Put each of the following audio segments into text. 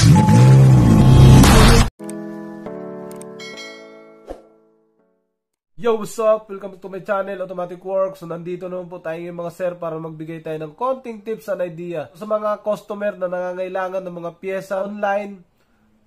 Yo, what's up? Welcome to my channel, Automatic Works. So, nandito naman po tayo mga sir para magbigay tayo ng konting tips and idea sa mga customer na nangangailangan ng mga pyesa online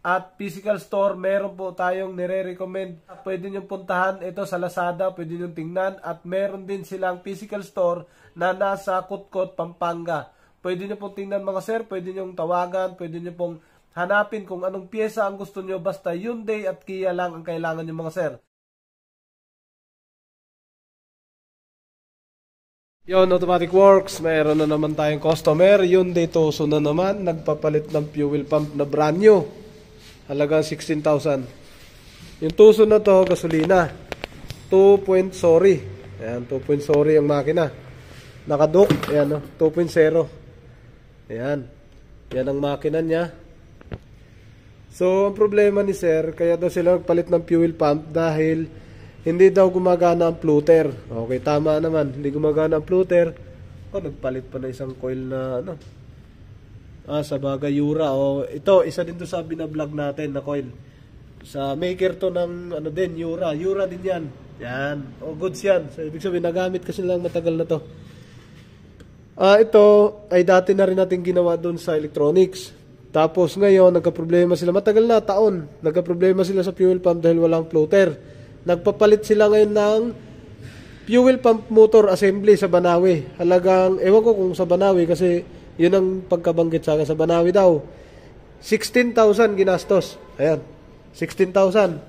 at physical store. Meron po tayong nire-recommend. Pwede nyo puntahan ito sa Lazada, pwede nyo tingnan. At meron din silang physical store na nasa Kutkot, Pampanga. Pwede nyo pong tingnan mga sir, pwede nyo tawagan, pwede nyo pong hanapin kung anong pyesa ang gusto nyo. Basta Hyundai at Kia lang ang kailangan nyo mga sir. Yon, Automatic Works, mayroon na naman tayong customer. Hyundai Tucson na naman, nagpapalit ng fuel pump na brand new. Halagang 16,000. Yung Tucson na to, gasolina. 2.0. Ayan, 2.0 ang makina. Nakaduk, ayan, 2.0. Ayan, yan ang makina niya. So, ang problema ni sir, kaya daw sila nagpalit ng fuel pump dahil hindi daw gumagana ang floater. Okay, tama naman. Hindi gumagana ang floater. Nagpalit pa na isang coil na sa bagay Yura. Ito, isa din to sa binablog natin na coil. Sa maker to ng din, Yura. Yura din yan. Yan. Goods yan. So, ibig sabihin, nagamit kasi lang matagal na to. Ito ay dati na rin natin ginawa doon sa electronics. Tapos ngayon, nagka-problema sila. Matagal na, taon. Nagka-problema sila sa fuel pump dahil walang floater. Nagpapalit sila ngayon ng fuel pump motor assembly sa Banawi. Halagang, ewan ko kung sa Banawi kasi yun ang pagkabanggit sa akin. Sa Banawi daw, 16,000 ginastos. Ayan, 16,000.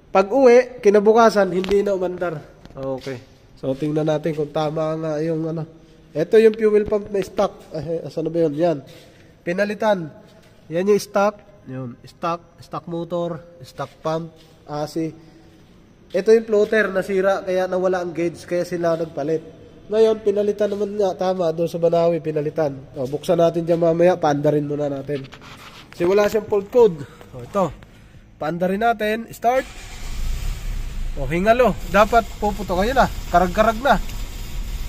Pag uwi, kinabukasan, hindi na umandar. Okay. So, tingnan natin kung tama nga yung Ito yung fuel pump na stock. Asan na ba yun? Yan. Pinalitan. Yan yung stock. Yun. Stock motor, stock pump, AC. Ito yung floater nasira kaya nawala ang gauge kaya sila nagpalit. Ngayon pinalitan naman nga, tama, doon sa Banawi pinalitan. Buksan natin dyan mamaya, paandarin muna natin. Kasi wala siyang fault code. Ito, paandarin natin, start. Hingalo, dapat puputo kayo na, karag-karag na.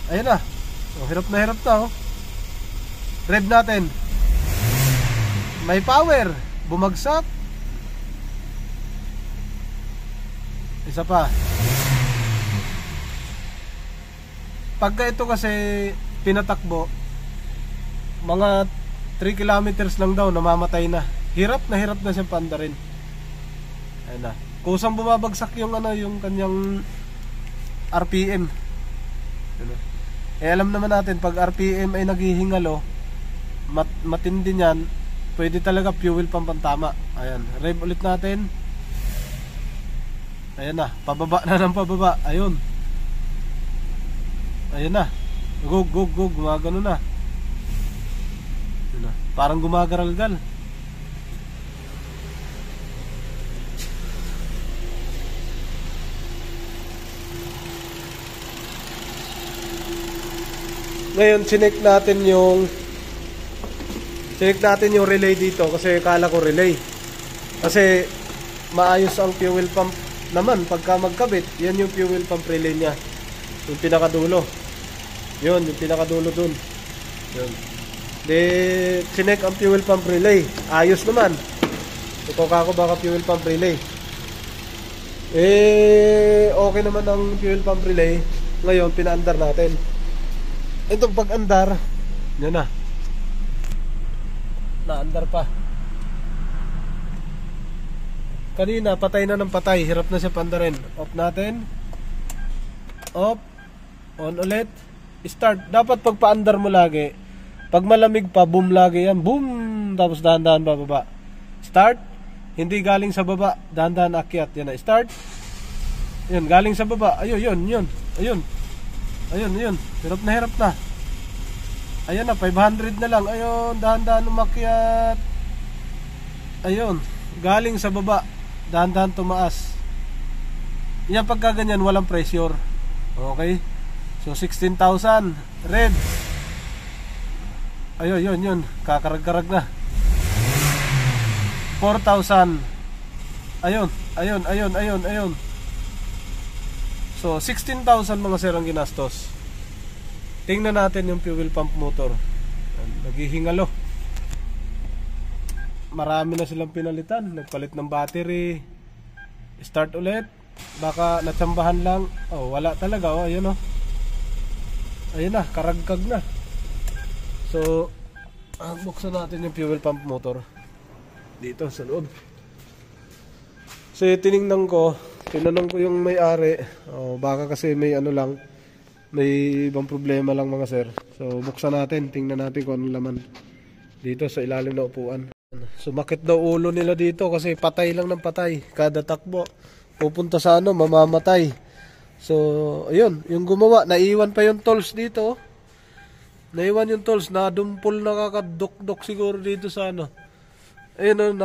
Ayun na, hirap na. Rev natin. May power, bumagsak. Isa pa. Pagka ito kasi pinatakbo, mga 3 kilometers lang daw, namamatay na. Hirap na siyang paandarin. Ayun na. Kusang bumabagsak yung yung kanyang RPM. Alam naman natin, pag RPM ay naghihingalo, matindi niyan, pwede talaga fuel pump ang tama. Ayan, rev ulit natin. Ayan na, pababa na ng pababa. Ayun. Ayan na. Go, gumagano na. Ayan na. Parang gumagaralgal. Ngayon, chinek natin yung relay dito kasi kala ko relay. Kasi maayos ang fuel pump naman pagka magkabit. Yan yung fuel pump relay niya, yung pinakadulo. Yun, yung pinakadulo dun. Yun. Chinek ang fuel pump relay, ayos naman. Ito kako baka fuel pump relay okay naman ang fuel pump relay. Ngayon pinaandar natin. Itong pag-andar, yan na, naandar pa. Kanina, patay na ng patay. Hirap na siya pandarin. Off natin. Off. On ulit. Start. Dapat pagpa-andar mo lagi. Pag malamig pa, boom lagi yan. Boom! Tapos dahan-dahan bababa. Start. Hindi galing sa baba. Dahan-dahan akyat. Yan na. Start. Yun, galing sa baba. Ayun. Ayun. Hirap na. Ayun na, 500 na lang. Ayun, dahan-dahan umakyat. Ayun. Galing sa baba. Dahan-dahan tumaas. Yan, pagka ganyan walang pressure. Okay. So 16,000 red. Ayun, yun. Kakarag-karag na. 4,000. Ayun. So 16,000 mga sir ang ginastos. Tingnan natin yung fuel pump motor. Naghihingalo. marami na silang pinalitan. Nagpalit ng battery. Start ulit. Baka natsambahan lang. Oh, wala talaga. Oh, ayun oh. Ayun na, karagkag na. So, buksan natin yung fuel pump motor. Dito sa loob. So, tinanong ko yung may-ari. Oh, baka kasi may ano lang. May ibang problema lang mga sir. So, buksan natin. Tingnan natin kung anong laman. Dito sa ilalim na upuan. Sumakit daw ulo nila dito kasi patay lang ng patay. Kada takbo. Pupunta sa ano, mamamatay. So, ayun, yung gumawa, naiwan pa yung tools dito. Naiwan yung tools, nadumpol, nakakadok-dok siguro dito sa ano. Ayun,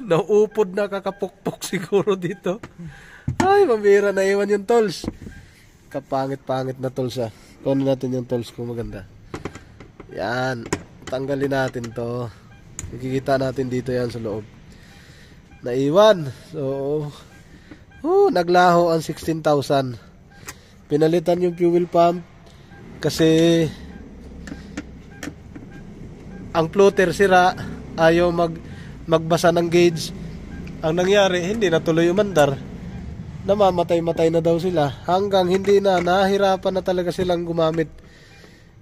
naupod, nakakapukpok siguro dito. Ay, mabira, naiwan yung tools. Kapangit-pangit na tools ah. Kunin natin yung tools kung maganda. Yan, tanggalin natin to. Nakikita natin dito yan sa loob. Naiwan. So, naglaho ang 16,000. Pinalitan yung fuel pump kasi ang floater sira, ayaw magbasa ng gauge. Ang nangyari, hindi natuloy umandar. Namamatay-matay na daw sila hanggang hindi na, nahirapan na talaga silang gumamit.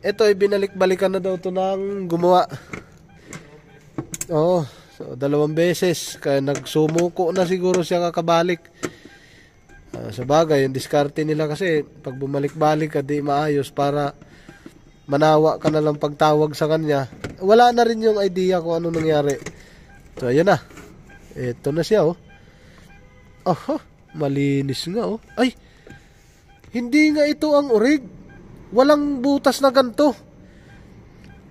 Ito ay binalik-balikan na daw to ng gumawa. So 2 beses kaya nagsumuko na siguro siya kakabalik. Sa bagay, yung diskarte nila kasi pag bumalik-balik ka di maayos para manawa ka na lang pagtawag sa kanya. Wala na rin yung idea kung ano nangyari. So ayun na. Ito na siya oh. Aha, malinis nga oh. Ay, hindi nga ito ang orig. Walang butas na ganito.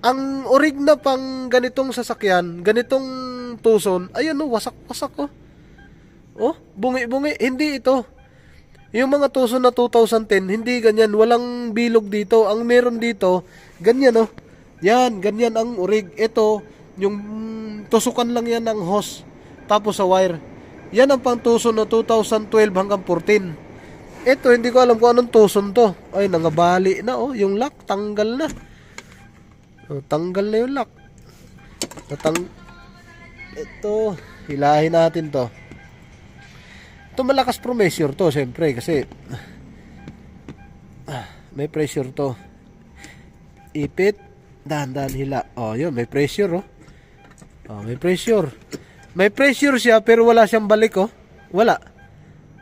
Ang orig na pang ganitong sasakyan, ganitong tuson, ayun oh, wasak-wasak oh. Oh, bungi-bungi. Hindi ito. Yung mga tuson na 2010, hindi ganyan. Walang bilog dito. Ang meron dito, ganyan oh. Yan, ganyan ang orig. Ito, yung tusukan lang yan ng hose. Tapos sa wire. Yan ang pang tuson na 2012 hanggang 14. Ito, hindi ko alam kung anong tuson to. Ay, nangabali na oh. Yung lock, tanggal na. Oh, tanggal na yung lock. Ito, hilahin natin to. Ito malakas pressure to, siyempre, kasi may pressure to. Ipit, dahan-dahan hila. Oh, yun, may pressure, oh. Oh, may pressure. May pressure siya, pero wala siyang balik, oh. Wala.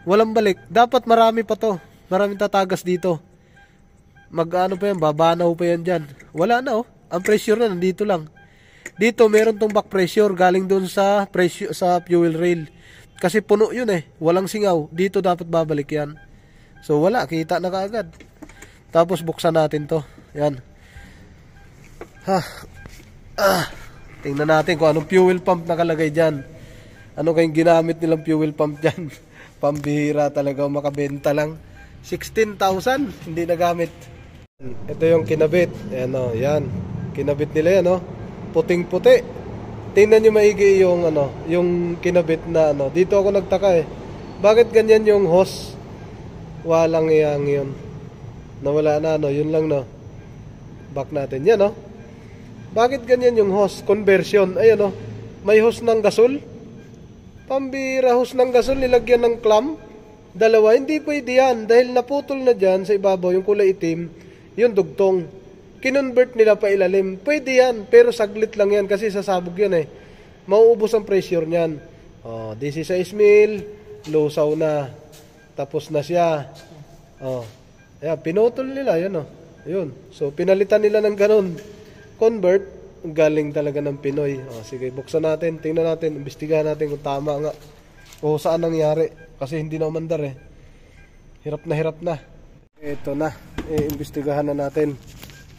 Walang balik. Dapat marami pa to. Maraming tatagas dito. Mag-ano pa yan, babanaw pa yan dyan. Wala na, oh. Ang pressure na, nandito lang. Dito, meron tong back pressure, galing doon sa pressure, sa fuel rail. Kasi puno yun eh. Walang singaw. Dito dapat babalik yan. So wala. Kita na kaagad. Tapos buksan natin to. Yan. Tingnan natin kung anong fuel pump nakalagay dyan. Ano kayong ginamit nilang fuel pump dyan. Pambihira talaga. Makabenta lang. 16,000. Hindi nagamit. Ito yung kinabit. Ayan o. Yan. Kinabit nila yan o. Puting-puti. Tingnan nyo maigi yung yung kinabit na Dito ako nagtaka eh. Bakit ganyan yung hose? Walang yang yun. Nawala na yun lang Back natin yan Bakit ganyan yung hose? Conversion. Ayun May hose ng gasol. Pambira hose ng gasol nilagyan ng clamp. Dalawa, hindi pwede yan dahil naputol na dyan sa ibabaw yung kulay itim, yung dugtong. Kinonvert nila pa ilalim. Pwede yan, pero saglit lang yan kasi sasabog yan eh. Mauubos ang pressure niyan. Oh, 16 mil, lusaw na. Tapos na siya. Oh. Ayan, pinutol nila, yun Yun. So, pinalitan nila ng ganun. Convert, galing talaga ng Pinoy. Oh, sige, buksan natin, tingnan natin, imbestigahan natin kung tama nga. O saan nangyari. Kasi hindi na umandar eh. Hirap na. Ito na. Imbestigahan na natin.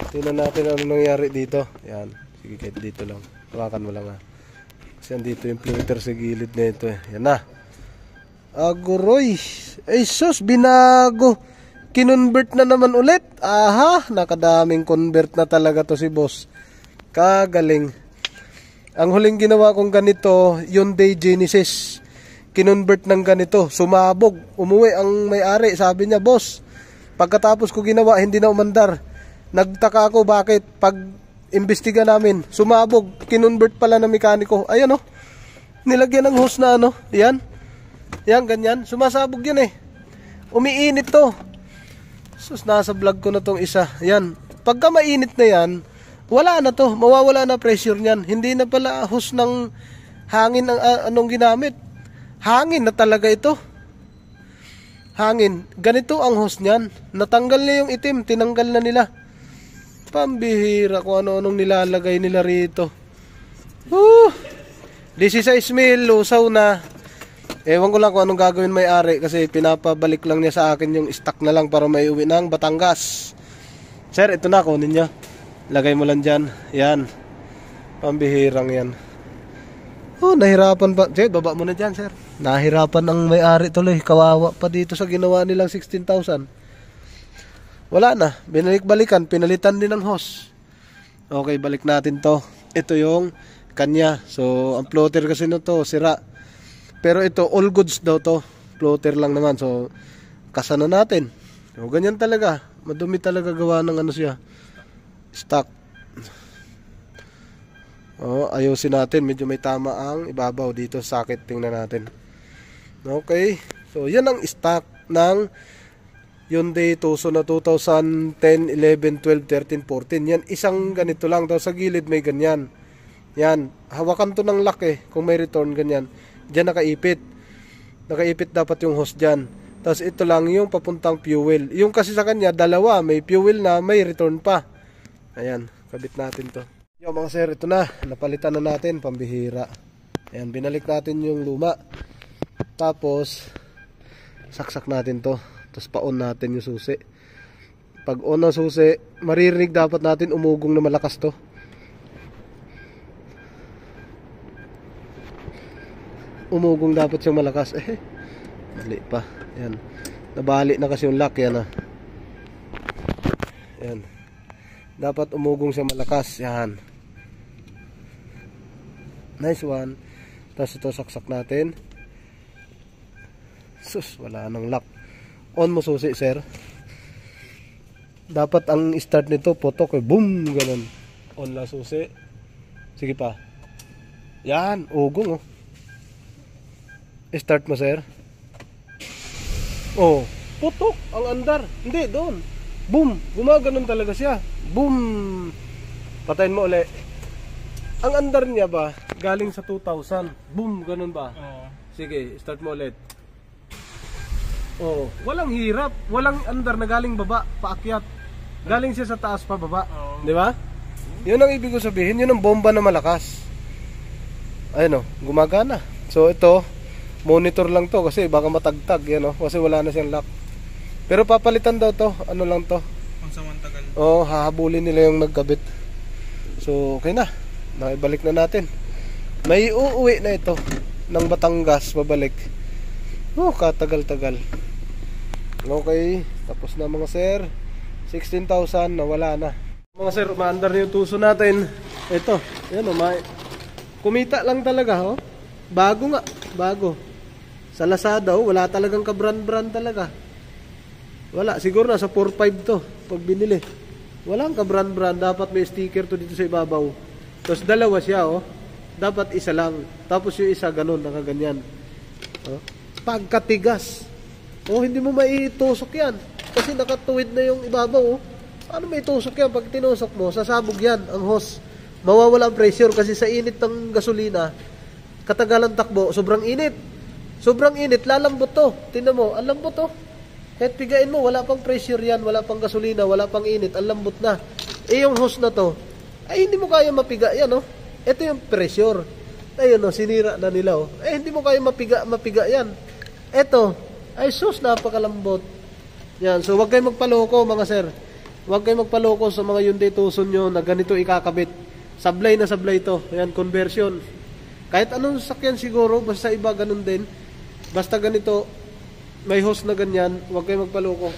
Tingnan natin ano nangyari dito. Yan. Sige, kahit dito lang. Hawakan mo lang Kasi andito yung filter sa gilid na ito eh. Yan na. Aguroy. Ay sus, binago. Kinonvert na naman ulit. Aha, nakadaming convert na talaga to si boss. Kagaling. Ang huling ginawa kong ganito, Hyundai Genesis. Kinonvert ng ganito. Sumabog. Umuwi ang may-ari. Sabi niya, boss, pagkatapos ko ginawa, hindi na umandar. Nagtaka ako bakit pag imbestiga namin, sumabog, kinonvert pala ng mekaniko. Ayan nilagyan ng hose na ano, yan. Yan, ganyan. Sumasabog yan eh. Umiinit to. Sus, nasa vlog ko na tong isa. Yan. Pagka mainit na yan, wala na to. Mawawala na pressure niyan. Hindi na pala hose ng hangin ang anong ginamit. Hangin na talaga ito. Hangin. Ganito ang hose niyan. Natanggal na yung itim. Tinanggal na nila. Pambihira kung ano-anong nilalagay nila rito. 16 mil, lusaw na. Ewan ko lang kung anong gagawin may-ari kasi pinapabalik lang niya sa akin yung stock na lang para may uwi ng Batangas. Sir, ito na, kunin niya. Lagay mo lang dyan. Yan. Pambihirang yan. Nahirapan pa. Sir, baba mo na dyan, sir. Nahirapan ang may-ari tuloy. Kawawa pa dito sa ginawa nilang 16,000. Wala na. Binalik-balikan. Pinalitan din ng hose. Okay, balik natin to. Ito yung kanya. So, ang floater kasi nito sira. Pero ito, all goods daw to. Floater lang naman. So, kasana natin. So, ganyan talaga. Madumi talaga gawa ng ano siya. Stock. Ayusin natin. Medyo may tama ang ibabaw dito sa socket. Tingnan natin. Okay. So, yan ang stock ng Hyundai Tucson na 2010, 11, 12, 13, 14. Yan, isang ganito lang. Tapos sa gilid may ganyan. Yan. Hawakan to ng lock eh. Kung may return, ganyan. Diyan nakaipit. Nakaipit dapat yung hose dyan. Tapos ito lang yung papuntang fuel. Yung kasi sa kanya, dalawa. May fuel na, may return pa. Ayan. Kabit natin to. Yo mga sir, ito na. Napalitan na natin. Pambihira. Ayan. Binalik natin yung luma. Tapos, saksak natin to. Tapos pa-on natin yung susi. Pag on ang susi, maririnig dapat natin umugong na malakas to. Umugong dapat siyang malakas. Mali pa. Yan. Nabali na kasi yung lock. Yan. Yan. Dapat umugong siyang malakas. Yan. Nice one. Tapos ito saksak natin. Sus, wala nang lock. On mo susi, sir. Dapat ang start nito, putok. Boom! Ganun. On lang susi. Sige pa. Yan. Ugong oh. Start mo, sir. Putok ang andar. Hindi, doon. Boom. Gumaganon talaga siya. Boom. Patayin mo ulit. Ang andar niya ba, galing sa 2,000. Boom, ganun ba? Sige, start mo ulit. Walang hirap. Walang andar na galing baba, paakyat. Galing siya sa taas pa baba. Di ba? Yun ang ibig ko sabihin. Yun ang bomba na malakas. Ayun o, gumagana. So ito, monitor lang to kasi baka matagtag yan o, kasi wala na siyang lock. Pero papalitan daw to, ano lang to. Pansamantagal. Hahabulin nila yung nagkabit. So okay na, naibalik na natin. May uuwi na ito ng Batangas pabalik. Katagal-tagal. Okay, tapos na mga sir. 16,000 na wala na. Mga sir, umaandar na yung Tucson natin. Ito, yan o, kumita lang talaga o. Bago nga, bago. Sa Lazada, wala talagang ka-brand-brand talaga. Wala, siguro nasa 4.5 to pag binili. Walang ka-brand-brand, dapat may sticker to dito sa ibabaw. Tapos dalawa siya dapat isa lang. Tapos yung isa ganun, nakaganyan. Pagkatigas. Hindi mo maitusok yan. Kasi nakatuwid na yung ibabaw. Paano may tusok yan? Pag tinusok mo, sasabog yan ang hose. Mawawala ang pressure kasi sa init ng gasolina, katagalan takbo, sobrang init. Sobrang init, lalambot to. Tingnan mo, ang lambot to. Kahit pigain mo, wala pang pressure yan, wala pang gasolina, wala pang init, ang lambot na. Yung hose na to, ay hindi mo kaya mapiga yan Ito yung pressure. Ayun sinira na nila hindi mo kaya mapiga yan. Ito, ay sus, napakalambot. Yan, so wag kayong magpaloko mga sir. Wag kayong magpaloko sa mga Hyundai Tucson nyo na ganito ikakabit. Sablay na sablay to. Yan, conversion. Kahit anong sakyan siguro, basta iba ganun din. Basta ganito, may hose na ganyan, huwag kayo magpaloko.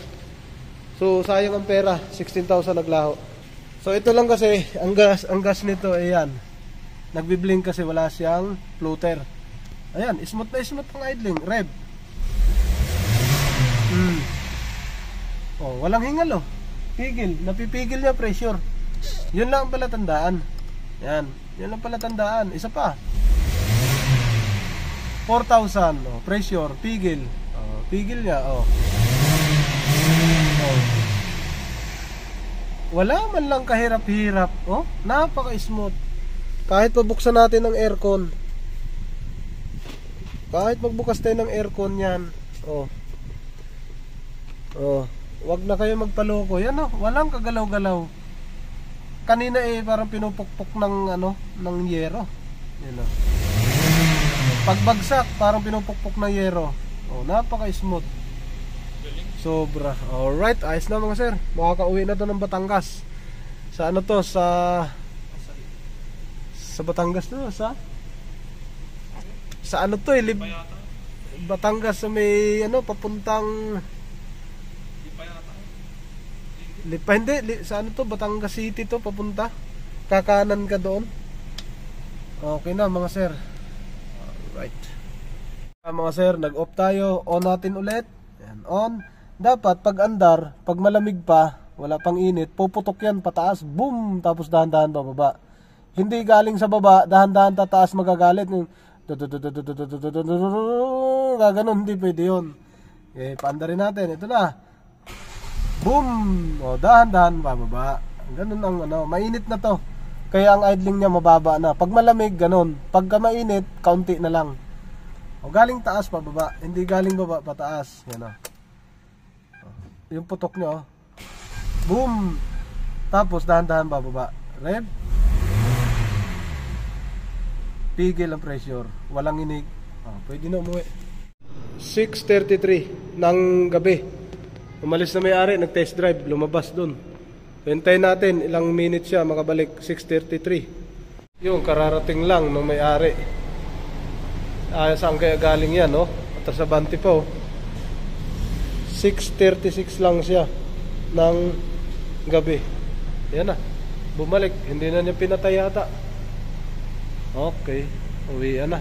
So, sayang ang pera, 16,000 naglaho. So, ito lang kasi, ang gas nito, ayan. Nagbiblink kasi wala siyang floater. Ayan, smooth na smooth ang idling, rev. Walang hingal Pigil, napipigil niya pressure. Yun lang ang palatandaan. Yan, yun lang palatandaan. Isa pa. 4,000. Oh, pressure, pigil. Oh, pigil niya. Oh. Oh. Wala man lang kahirap-hirap. Oh, napaka-smooth. Kahit pabuksan natin ang aircon. Kahit magbukas tayo ng aircon yan. Oh. Oh, wag na kayo magpaloko. Yan oh, walang kagalaw-galaw. Kanina parang pinupukpok ng ng yero. Yan oh. Pagbagsak, parang pinupukpok ng yero. Oh, napaka-smooth. Sobra. Alright, ayos na mga sir. Makakauwi na to ng Batangas. Sa ano to? Sa Batangas to? Sa ano to Batangas sa may papuntang Lipa, hindi. Sa ano to? Batangas City to papunta. Kakanan ka doon. Okay na mga sir. Alright. Mga sir, nag-off tayo. On natin ulit. Ayan, on. Dapat pag andar, pag malamig pa, wala pang init, puputok yan pataas, boom, tapos dahan-dahan bababa. Hindi galing sa baba, dahan-dahan tataas, magagalit. Gaganon, hindi pwede yun. Okay, paandarin natin, ito na. Boom! O, dahan-dahan bababa. Ganun ang mainit na to. Kaya ang idling niya mababa na. Pag malamig, ganun. Pagka mainit, kaunti na lang. O, galing taas pababa, hindi galing baba pataas. Yan o. Yung putok nyo, boom, tapos dahan-dahan bababa, rev, pigil ang pressure, walang inig. Pwede na umuwi. 6:33 ng gabi, umalis na may-ari, nag-test drive, lumabas dun. Hintayin natin ilang minutes siya makabalik. 6:33 yung kararating lang ng may-ari. Saan kaya galing yan, no? Atrasabante pa, oh. 6:36 lang siya ng gabi. Yan na, bumalik. Hindi na niya pinatay yata. Okay, uwi na.